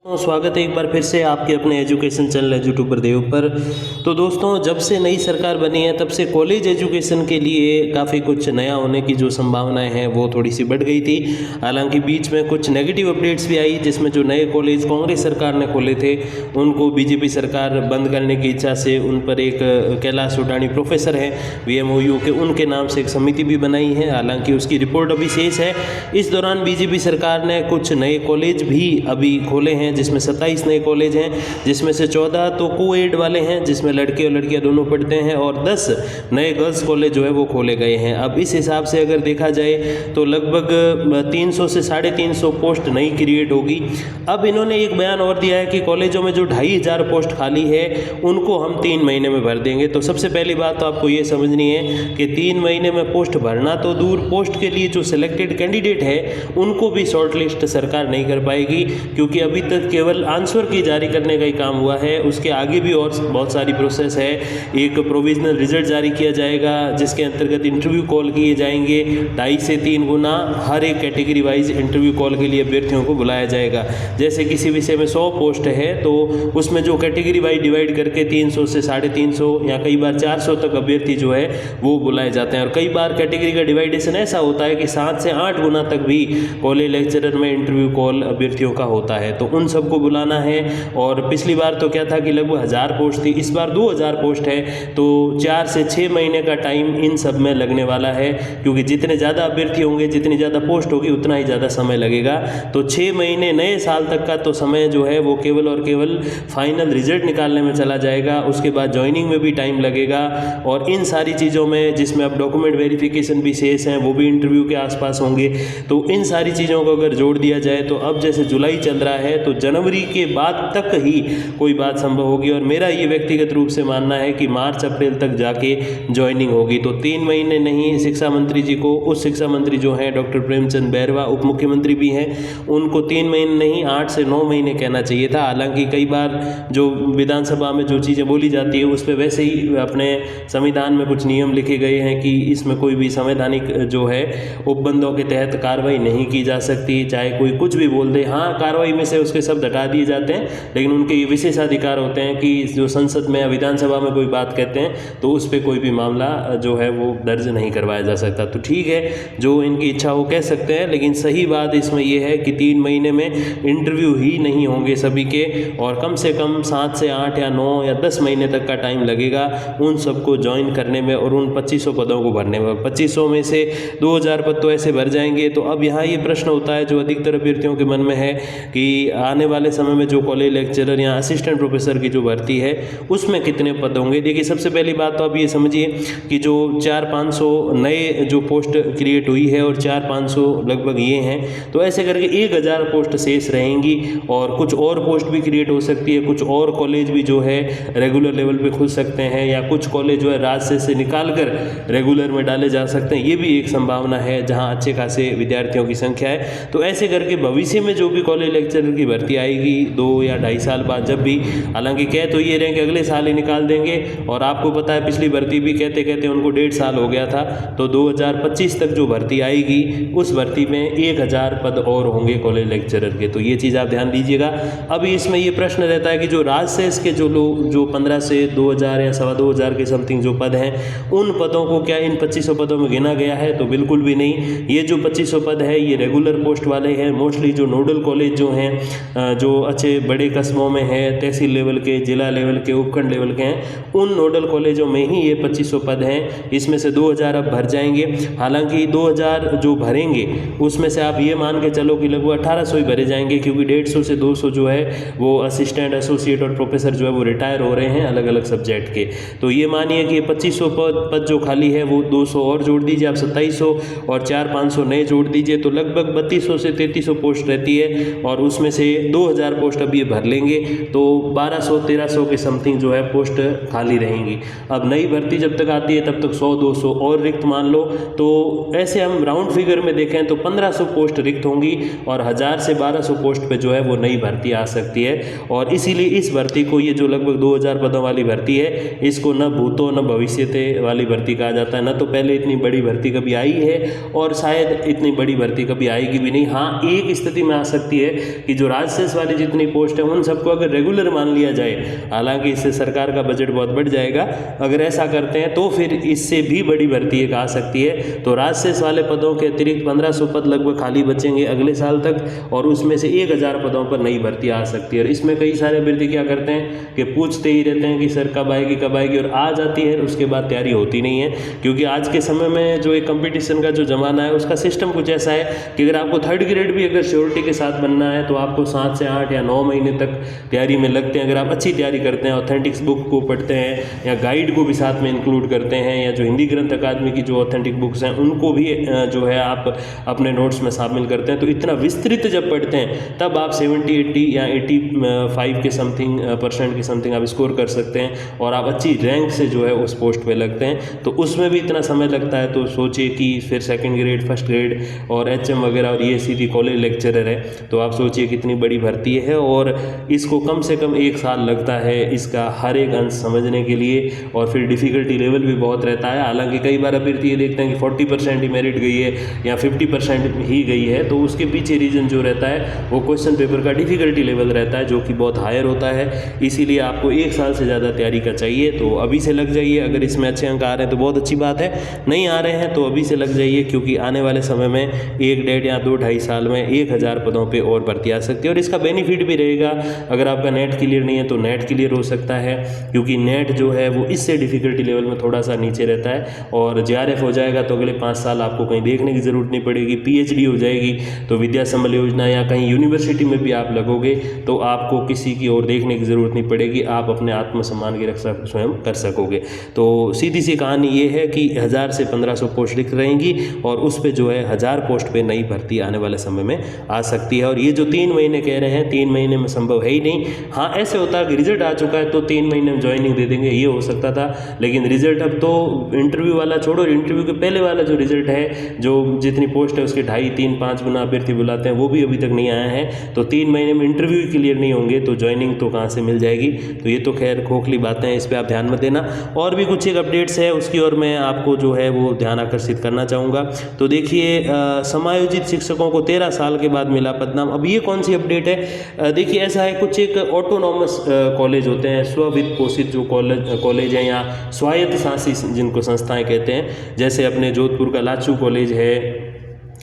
स्वागत है एक बार फिर से आपके अपने एजुकेशन चैनल यूट्यूबर देव पर। तो दोस्तों, जब से नई सरकार बनी है तब से कॉलेज एजुकेशन के लिए काफ़ी कुछ नया होने की जो संभावनाएं हैं वो थोड़ी सी बढ़ गई थी। हालांकि बीच में कुछ नेगेटिव अपडेट्स भी आई, जिसमें जो नए कॉलेज कांग्रेस सरकार ने खोले थे उनको बीजेपी सरकार बंद करने की इच्छा से उन पर एक कैलाश उडानी प्रोफेसर हैं VMOU के, उनके नाम से एक समिति भी बनाई है। हालांकि उसकी रिपोर्ट अभी शेष है। इस दौरान बीजेपी सरकार ने कुछ नए कॉलेज भी अभी खोले हैं, जिसमें 27 नए कॉलेज हैं, जिसमें से 14 तो कोएड वाले हैं जिसमें लड़के और लड़कियां दोनों पढ़ते हैं, और 10 नए गर्ल्स कॉलेज जो है वो खोले गए हैं। अब इस हिसाब से अगर देखा जाए तो लगभग 300 से 350 पोस्ट नई क्रिएट होगी। अब इन्होंने एक बयान और दिया है कि कॉलेजों में जो 2500 पोस्ट खाली है उनको हम 3 महीने में भर देंगे। तो सबसे पहली बात तो आपको ये समझनी है कि 3 महीने में पोस्ट भरना तो दूर, पोस्ट के लिए जो सिलेक्टेड कैंडिडेट है उनको भी शॉर्टलिस्ट सरकार नहीं कर पाएगी, क्योंकि अभी तक केवल आंसर की जारी करने का ही काम हुआ है। उसके आगे भी और बहुत सारी प्रोसेस है। एक प्रोविजनल रिजल्ट जारी किया जाएगा जिसके अंतर्गत इंटरव्यू कॉल किए जाएंगे, 2.5 से 3 गुना हर एक कैटेगरी वाइज इंटरव्यू कॉल के लिए अभ्यर्थियों को बुलाया जाएगा। जैसे किसी विषय में 100 पोस्ट है तो उसमें जो कैटेगरी वाइज डिवाइड करके 300 से 350 या कई बार 400 तक अभ्यर्थी जो है वो बुलाए जाते हैं। और कई बार कैटेगरी का डिवाइडेशन ऐसा होता है कि 7 से 8 गुना तक भी कॉलेज लेक्चरर में इंटरव्यू कॉल अभ्यर्थियों का होता है, तो उन सबको बुलाना है। और पिछली बार तो क्या था कि लगभग 1000 पोस्ट थी, इस बार 2000 पोस्ट है, तो 4 से 6 महीने का टाइम इन सब में लगने वाला है, क्योंकि जितने ज़्यादा अभ्यर्थी होंगे, जितनी ज़्यादा पोस्ट होगी उतना ही ज़्यादा समय लगेगा। तो 6 महीने नए साल तक का तो समय जो है वो केवल और केवल फाइनल रिजल्ट निकालने में चला जाएगा। उसके बाद ज्वाइनिंग में भी टाइम लगेगा, और इन सारी चीज़ों में जिसमें अब डॉक्यूमेंट वेरिफिकेशन भी शेष हैं वो भी इंटरव्यू के आसपास होंगे। तो इन सारी चीज़ों को अगर जोड़ दिया जाए तो अब जैसे जुलाई चल रहा है तो जनवरी के बाद तक ही कोई बात संभव होगी। और मेरा ये व्यक्तिगत रूप से मानना है कि मार्च अप्रैल तक जाके ज्वाइनिंग होगी। तो 3 महीने नहीं, शिक्षा मंत्री जी को, उस शिक्षा मंत्री जो हैं डॉक्टर प्रेमचंद बैरवा, उप मुख्यमंत्री भी हैं, उनको 3 महीने नहीं 8 से 9 महीने कहना चाहिए था। हालांकि कई बार जो विधानसभा में जो चीज़ें बोली जाती है उस पर वैसे ही अपने संविधान में कुछ नियम लिखे गए हैं कि इसमें कोई भी संवैधानिक जो है उपबंधों के तहत कार्रवाई नहीं की जा सकती, चाहे कोई कुछ भी बोल दे। हाँ, कार्रवाई में से उसके शब्द हटा दिए जाते हैं, लेकिन उनके ये विशेषाधिकार होते हैं कि जो संसद में या विधानसभा में कोई बात कहते हैं तो उस पर कोई भी मामला जो है वो दर्ज नहीं करवाया जा सकता। तो ठीक है, जो इनकी इच्छा हो कह सकते हैं, लेकिन सही बात इसमें यह है कि 3 महीने में इंटरव्यू ही नहीं होंगे सभी के, और कम से कम 7 से 8 या 9 या 10 महीने तक का टाइम लगेगा उन सबको ज्वाइन करने में और उन 2500 पदों को भरने में। 2500 में से 2000 पद तो ऐसे भर जाएंगे। तो अब यहाँ ये प्रश्न होता है जो अधिकतर अभ्यर्थियों के मन में है कि आने वाले समय में जो कॉलेज लेक्चरर या असिस्टेंट प्रोफेसर की जो भर्ती है उसमें कितने पद होंगे। देखिए, सबसे पहली बात तो आप ये समझिए कि जो 400-500 नए जो पोस्ट क्रिएट हुई है और 400-500 लगभग ये हैं, तो ऐसे करके 1000 पोस्ट शेष रहेंगी, और कुछ और पोस्ट भी क्रिएट हो सकती है। कुछ और कॉलेज भी जो है रेगुलर लेवल पे खुल सकते हैं, या कुछ कॉलेज जो है राज्य से निकाल कर रेगुलर में डाले जा सकते हैं। ये भी एक संभावना है जहाँ अच्छे खासे विद्यार्थियों की संख्या है। तो ऐसे करके भविष्य में जो भी कॉलेज लेक्चरर की भर्ती आएगी 2 या 2.5 साल बाद, जब भी, हालांकि कह तो ये रहे कि अगले साल ही निकाल देंगे, और आपको पता है पिछली भर्ती भी कहते कहते उनको 1.5 साल हो गया था। तो 2025 तक जो भर्ती आएगी उस भर्ती में 1000 पद और होंगे कॉलेज लेक्चरर के। तो ये चीज़ आप ध्यान दीजिएगा। अभी इसमें ये प्रश्न रहता है कि जो राजशेष के जो लोग जो 15 से 2000 या 2500 के समथिंग जो पद हैं, उन पदों को क्या इन 2500 पदों में गिना गया है? तो बिल्कुल भी नहीं। ये जो 2500 पद है ये रेगुलर पोस्ट वाले हैं। मोस्टली जो नोडल कॉलेज जो हैं, जो अच्छे बड़े कस्बों में है, तहसील लेवल के, जिला लेवल के, उपखंड लेवल के हैं, उन नोडल कॉलेजों में ही ये 2500 पद हैं। इसमें से 2000 अब भर जाएंगे। हालांकि 2000 जो भरेंगे उसमें से आप ये मान के चलो कि लगभग 1800 ही भरे जाएंगे, क्योंकि 150 से 200 जो है वो असिस्टेंट, एसोसिएट और प्रोफेसर जो है वो रिटायर हो रहे हैं अलग अलग सब्जेक्ट के। तो ये मानिए कि 2500 पद जो खाली है वो 200 और जोड़ दीजिए आप, 2700, और 400-500 नए जोड़ दीजिए, तो लगभग 3200 से 3300 पोस्ट रहती है। और उसमें से 2000 पोस्ट अब ये भर लेंगे तो 1200-1300 के समथिंग जो है पोस्ट खाली रहेंगी। अब नई भर्ती जब तक आती है तब तक 100-200 और रिक्त मान लो, तो ऐसे हम राउंड फिगर में देखें तो 1500 पोस्ट रिक्त होंगी, और 1000 से 1200 पोस्ट पे जो है वो नई भर्ती आ सकती है। और इसीलिए इस भर्ती को, ये जो लगभग 2000 पदों वाली भर्ती है, इसको न भूतो न भविष्यते वाली भर्ती कहा जाता है। न तो पहले इतनी बड़ी भर्ती कभी आई है और शायद इतनी बड़ी भर्ती कभी आएगी भी नहीं। हाँ, एक स्थिति में आ सकती है कि जो राज्य राजसेस वाली जितनी पोस्ट है उन सबको अगर रेगुलर मान लिया जाए, हालांकि इससे सरकार का बजट बहुत बढ़ जाएगा, अगर ऐसा करते हैं तो फिर इससे भी बड़ी भर्ती एक आ सकती है। तो राजसेस वाले पदों के अतिरिक्त 1500 पद लगभग खाली बचेंगे अगले साल तक, और उसमें से 1000 पदों पर नई भर्ती आ सकती है। और इसमें कई सारे अभ्यर्थी क्या करते हैं कि पूछते ही रहते हैं कि सर कब आएगी, और आ जाती है, उसके बाद तैयारी होती नहीं है। क्योंकि आज के समय में जो एक कंपटीशन का जो ज़माना है उसका सिस्टम कुछ ऐसा है कि अगर आपको थर्ड ग्रेड भी अगर श्योरिटी के साथ बनना है तो आपको 7 से 8 या 9 महीने तक तैयारी में लगते हैं। अगर आप अच्छी तैयारी करते हैं, ऑथेंटिक्स बुक को पढ़ते हैं या गाइड को भी साथ में इंक्लूड करते हैं, या जो हिंदी ग्रंथ अकादमी की जो ऑथेंटिक बुक्स हैं उनको भी जो है आप अपने नोट्स में शामिल करते हैं, तो इतना विस्तृत जब पढ़ते हैं तब आप 70, 80 या 85 के समथिंग % के समथिंग आप स्कोर कर सकते हैं और आप अच्छी रैंक से जो है उस पोस्ट पे लगते हैं। तो उसमें भी इतना समय लगता है, तो सोचिए कि फिर सेकंड ग्रेड, फर्स्ट ग्रेड और HM वगैरह, और ये सीधी कॉलेज लेक्चरर है, तो आप सोचिए कितनी बड़ी भर्ती है। और इसको कम से कम 1 साल लगता है इसका हर एक अंश समझने के लिए, और फिर डिफ़िकल्टी लेवल भी बहुत रहता है। हालांकि कई बार अभ्यर्थी ये देखते हैं कि 40% ही मेरिट गई है या 50% ही गई है, तो उसके पीछे रीज़न जो रहता है वो क्वेश्चन पेपर का डिफ़िकल्टी लेवल रहता है जो कि बहुत हायर होता है। इसीलिए आपको 1 साल से ज़्यादा तैयारी का चाहिए, तो अभी से लग जाइए। अगर इसमें अच्छे अंक आ रहे हैं तो बहुत अच्छी बात है, नहीं आ रहे हैं तो अभी से लग जाइए, क्योंकि आने वाले समय में 1 डेढ़ या 2 ढाई साल में 1000 पदों पे और भर्ती आ सकती है। और इसका बेनिफिट भी रहेगा, अगर आपका नेट क्लियर नहीं है तो नेट क्लियर हो सकता है, क्योंकि नेट जो है वो इससे डिफ़िकल्टी लेवल में थोड़ा सा नीचे रहता है। और JRF हो जाएगा तो अगले 5 साल आपको कहीं देखने की ज़रूरत नहीं पड़ेगी। PhD हो जाएगी तो विद्या संबल योजना या कहीं यूनिवर्सिटी में भी आप लगोगे तो आपको किसी की ओर देखने की ज़रूरत नहीं पड़ेगी, आप अपने आत्मसम्मान की रक्षा स्वयं कर सकोगे। तो सीधी सी कहानी ये है कि 1000 से 1500 पोस्ट लिख रहेंगी, और उस पर जो है 1000 पोस्ट पे नई भर्ती आने वाले समय में आ सकती है। और ये जो 3 महीने कह रहे हैं, 3 महीने में संभव है ही नहीं। हाँ, ऐसे होता है कि रिजल्ट आ चुका है तो 3 महीने में ज्वाइनिंग दे देंगे, ये हो सकता था, लेकिन रिजल्ट अब तो इंटरव्यू वाला छोड़ो, इंटरव्यू के पहले वाला जो रिजल्ट है, जो जितनी पोस्ट है उसके 2.5, 3, 5 गुना अभ्यर्थी बुलाते हैं, वो भी अभी तक नहीं आया है। तो 3 महीने में इंटरव्यू क्लियर नहीं होंगे तो ज्वाइनिंग तो कहाँ से मिल जाएगी। तो ये तो खैर खोखली बातें हैं, इस पर आप ध्यान मत देना। और भी कुछ एक अपडेट्स है उसकी ओर मैं आपको जो है वो ध्यान आकर्षित करना चाहूँगा। तो देखिए, समायोजित शिक्षकों को 13 साल के बाद मिला पदनाम। अब ये कौन सी अपडेट है? देखिए, ऐसा है, कुछ एक ऑटोनॉमस कॉलेज होते हैं, स्ववित्त पोषित जो कॉलेज हैं या स्वायत्त शासी जिनको संस्थाएं कहते हैं, जैसे अपने जोधपुर का लाचू कॉलेज है,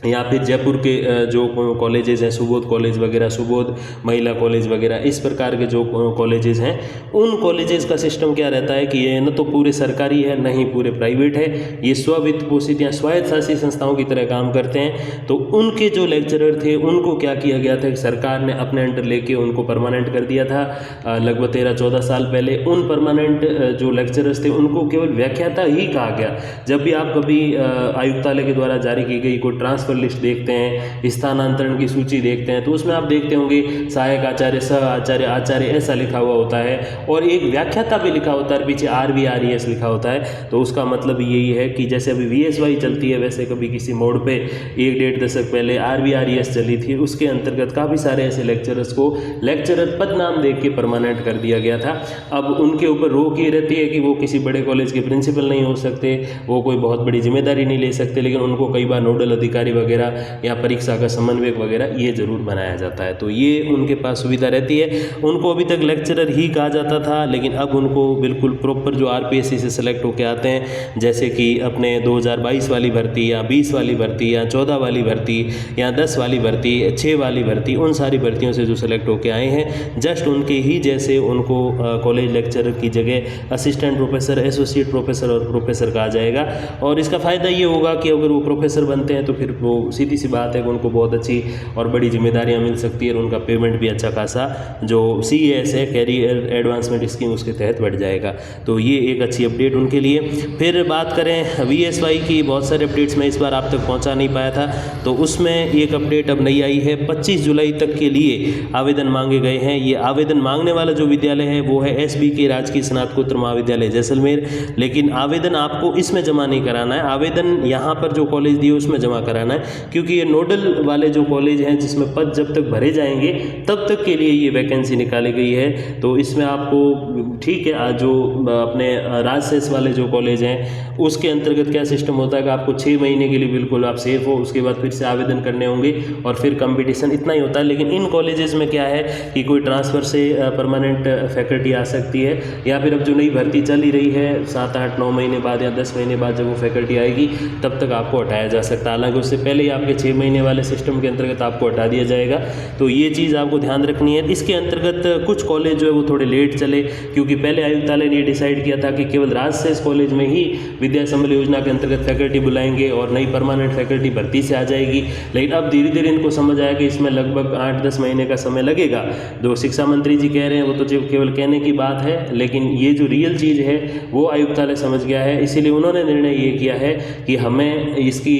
या फिर जयपुर के जो कॉलेजेस हैं, सुबोध कॉलेज वगैरह, सुबोध महिला कॉलेज वगैरह, इस प्रकार के जो कॉलेजेस हैं, उन कॉलेजेस का सिस्टम क्या रहता है कि ये न तो पूरे सरकारी है न ही पूरे प्राइवेट है, ये स्ववित्त पोषित या स्वायत्त शासी संस्थाओं की तरह काम करते हैं। तो उनके जो लेक्चरर थे उनको क्या किया गया था कि सरकार ने अपने अंडर लेके उनको परमानेंट कर दिया था लगभग 13-14 साल पहले। उन परमानेंट जो लेक्चरर्स थे उनको केवल व्याख्याता ही कहा गया। जब भी आप कभी आयुक्तालय के द्वारा जारी की गई कोई ट्रांसफर लिस्ट देखते हैं, स्थानांतरण की सूची देखते हैं, तो उसमें आप देखते होंगे सहायक आचार्य, सह आचार्य, आचार्य ऐसा लिखा हुआ होता है, और एक व्याख्याता भी लिखा होता है, पीछे RVRES लिखा होता है। तो उसका मतलब यही है कि जैसे अभी VSY चलती है, वैसे कभी किसी मोड़ पे 1-1.5 दशक पहले RVRES चली थी, उसके अंतर्गत काफ़ी सारे ऐसे लेक्चरर्स को लेक्चरर पद नाम देख के परमानेंट कर दिया गया था। अब उनके ऊपर रोक ये रहती है कि वो किसी बड़े कॉलेज के प्रिंसिपल नहीं हो सकते, वो कोई बहुत बड़ी जिम्मेदारी नहीं ले सकते, लेकिन उनको कई बार नोडल अधिकारी वगैरह या परीक्षा का समन्वयक वगैरह ये जरूर बनाया जाता है। तो ये उनके पास सुविधा रहती है। उनको अभी तक लेक्चरर ही कहा जाता था, लेकिन अब उनको बिल्कुल प्रॉपर जो RPSC से सेलेक्ट होकर आते हैं, जैसे कि अपने 2022 वाली भर्ती या 20 वाली भर्ती या 14 वाली भर्ती या 10 वाली भर्ती, 6 वाली भर्ती, उन सारी भर्तियों से जो सेलेक्ट होकर आए हैं, जस्ट उनके ही जैसे उनको कॉलेज लेक्चरर की जगह असिस्टेंट प्रोफेसर, एसोसिएट प्रोफेसर और प्रोफेसर कहा जाएगा। और इसका फ़ायदा ये होगा कि अगर वो प्रोफेसर बनते हैं तो फिर वो सीधी सी बात है कि उनको बहुत अच्छी और बड़ी जिम्मेदारियां मिल सकती है, और उनका पेमेंट भी अच्छा खासा जो CAS है, कैरियर एडवांसमेंट स्कीम, उसके तहत बढ़ जाएगा। तो ये एक अच्छी अपडेट उनके लिए। फिर बात करें VSY की, बहुत सारे अपडेट्स मैं इस बार आप तक पहुंचा नहीं पाया था, तो उसमें एक अपडेट अब नई आई है। 25 जुलाई तक के लिए आवेदन मांगे गए हैं। ये आवेदन मांगने वाला जो विद्यालय है वो है SBK राजकीय स्नातकोत्तर महाविद्यालय जैसलमेर, लेकिन आवेदन आपको इसमें जमा नहीं कराना है, आवेदन यहाँ पर जो कॉलेज दिए उसमें जमा कराना करवाना है, क्योंकि ये नोडल वाले जो कॉलेज हैं जिसमें पद जब तक भरे जाएंगे तब तक के लिए ये वैकेंसी निकाली गई है। तो इसमें आपको ठीक है, जो अपने राजसेस वाले जो कॉलेज हैं उसके अंतर्गत क्या सिस्टम होता है कि आपको 6 महीने के लिए बिल्कुल आप सेफ हो, उसके बाद फिर से आवेदन करने होंगे और फिर कंपटीशन, इतना ही होता है। लेकिन इन कॉलेजेस में क्या है कि कोई ट्रांसफ़र से परमानेंट फैकल्टी आ सकती है, या फिर अब जो नई भर्ती चल ही रही है 7, 8, 9 महीने बाद या 10 महीने बाद जब वो फैकल्टी आएगी तब तक आपको हटाया जा सकता है। हालांकि उससे पहले ही आपके 6 महीने वाले सिस्टम के अंतर्गत आपको हटा दिया जाएगा। तो ये चीज़ आपको ध्यान रखनी है। इसके अंतर्गत कुछ कॉलेज जो है वो थोड़े लेट चले, क्योंकि पहले आयुक्तालय ने डिसाइड किया था कि केवल राजसेस कॉलेज में ही विद्या संबल योजना के अंतर्गत फैकल्टी बुलाएंगे और नई परमानेंट फैकल्टी भर्ती से आ जाएगी। लेकिन अब धीरे धीरे इनको समझ आया कि इसमें लगभग 8-10 महीने का समय लगेगा। जो शिक्षा मंत्री जी कह रहे हैं वो तो केवल कहने की बात है, लेकिन ये जो रियल चीज़ है वो आयुक्तालय समझ गया है। इसीलिए उन्होंने निर्णय ये किया है कि हमें इसकी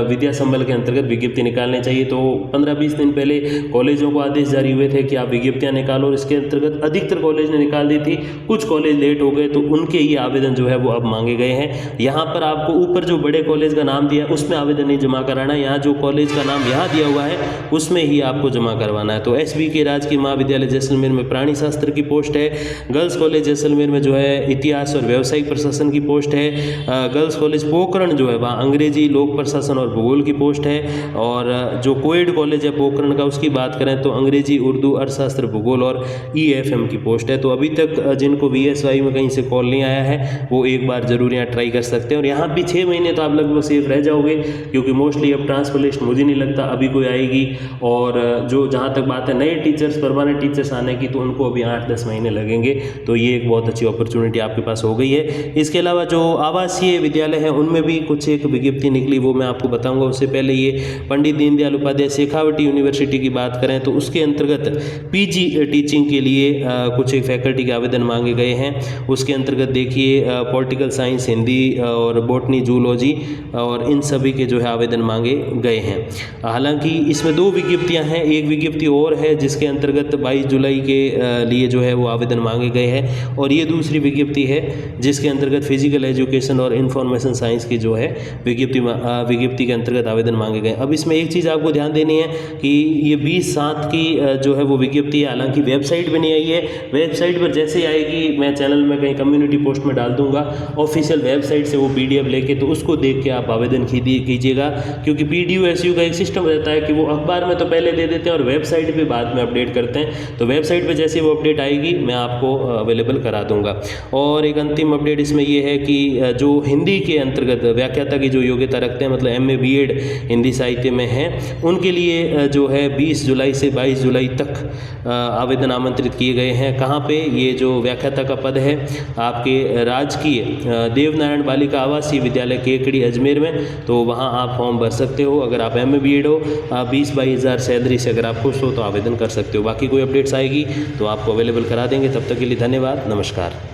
विद्या संबल के अंतर्गत विज्ञप्ति निकालनी चाहिए। तो 15-20 दिन पहले कॉलेजों को आदेश जारी हुए थे कि आप विज्ञप्तियाँ निकालो, और इसके अंतर्गत अधिकतर कॉलेज ने निकाल दी थी। कुछ कॉलेज लेट हो गए तो उनके ये आवेदन जो है वो अब मांगे गए हैं। यहाँ पर आपको ऊपर जो बड़े कॉलेज का नाम दिया उसमें आवेदन नहीं जमा कराना, यहाँ जो कॉलेज का नाम यहाँ दिया हुआ है उसमें ही आपको जमा करवाना है। तो SBK राजकीय महाविद्यालय जैसलमेर में प्राणी शास्त्र की पोस्ट है। गर्ल्स कॉलेज जैसलमेर में जो है इतिहास और व्यावसायिक प्रशासन की पोस्ट है। गर्ल्स कॉलेज पोखरण जो है वहाँ अंग्रेजी, लोक प्रशासन और भूगोल की पोस्ट है। और जो कोएड कॉलेज है पोखरण का, उसकी बात करें तो अंग्रेजी, उर्दू, अर्थशास्त्र, भूगोल और EFM की पोस्ट है। तो अभी तक जिनको VSY में कहीं से कॉल नहीं आया है वो एक बार जरूर यहाँ ट्राई कर सकते हैं। और यहाँ भी 6 महीने तो आप लगभग सेफ रह जाओगे, क्योंकि मोस्टली अब ट्रांसफर लिस्ट मुझे नहीं लगता अभी कोई आएगी। और जो जहाँ तक बात है नए टीचर्स, परमानेंट टीचर्स आने की, तो उनको अभी 8-10 महीने लगेंगे। तो ये एक बहुत अच्छी अपॉर्चुनिटी आपके पास हो गई है। इसके अलावा जो आवासीय विद्यालय हैं उनमें भी कुछ एक विज्ञप्ति निकली, वो मैं आपको बताऊँगा। उससे पहले ये पंडित दीनदयाल उपाध्याय शेखावटी यूनिवर्सिटी की बात करें तो उसके अंतर्गत PG टीचिंग के लिए कुछ एक फैकल्टी के आवेदन मांगे गए हैं। उसके अंतर्गत देखिए पॉलिटिकल साइंस, हिंदी और बॉटनी, जूलॉजी और इन सभी के जो है आवेदन मांगे गए हैं। हालांकि इसमें 2 विज्ञप्तियां हैं। एक विज्ञप्ति और है जिसके अंतर्गत 22 जुलाई के लिए जो है वो आवेदन मांगे गए हैं, और ये दूसरी विज्ञप्ति है जिसके अंतर्गत फिजिकल एजुकेशन और इंफॉर्मेशन साइंस की जो है विज्ञप्ति के अंतर्गत आवेदन मांगे गए। अब इसमें एक चीज़ आपको ध्यान देनी है कि ये 20/7 की जो है वो विज्ञप्ति है, हालांकि वेबसाइट पर नहीं आई है। वेबसाइट पर जैसे ही आएगी मैं चैनल में कहीं कम्युनिटी पोस्ट में डाल दूंगा, ऑफिशियल वेबसाइट से वो PDF लेके, तो उसको देख के आप आवेदन कीजिएगा। क्योंकि PDU-SU का एक सिस्टम रहता है कि वो अखबार में तो पहले दे देते हैं और वेबसाइट पे बाद में अपडेट करते हैं। तो वेबसाइट पे जैसे वो अपडेट आएगी मैं आपको अवेलेबल करा दूंगा। और एक अंतिम अपडेट इसमें ये है कि जो हिंदी के अंतर्गत व्याख्याता की जो योग्यता रखते हैं, मतलब MA BEd हिंदी साहित्य में है, उनके लिए जो है 20 जुलाई से 22 जुलाई तक आवेदन आमंत्रित किए गए हैं। कहाँ पे? ये जो व्याख्याता का पद है आपके राजकीय देवनारायण बालिका आवासीय विद्यालय केकड़ी अजमेर में, तो वहाँ आप फॉर्म भर सकते हो। अगर आप MA BEd हो, 20-22 हज़ार सैलरी से अगर आप खुश हो तो आवेदन कर सकते हो। बाकी कोई अपडेट्स आएगी तो आपको अवेलेबल करा देंगे। तब तक के लिए धन्यवाद, नमस्कार।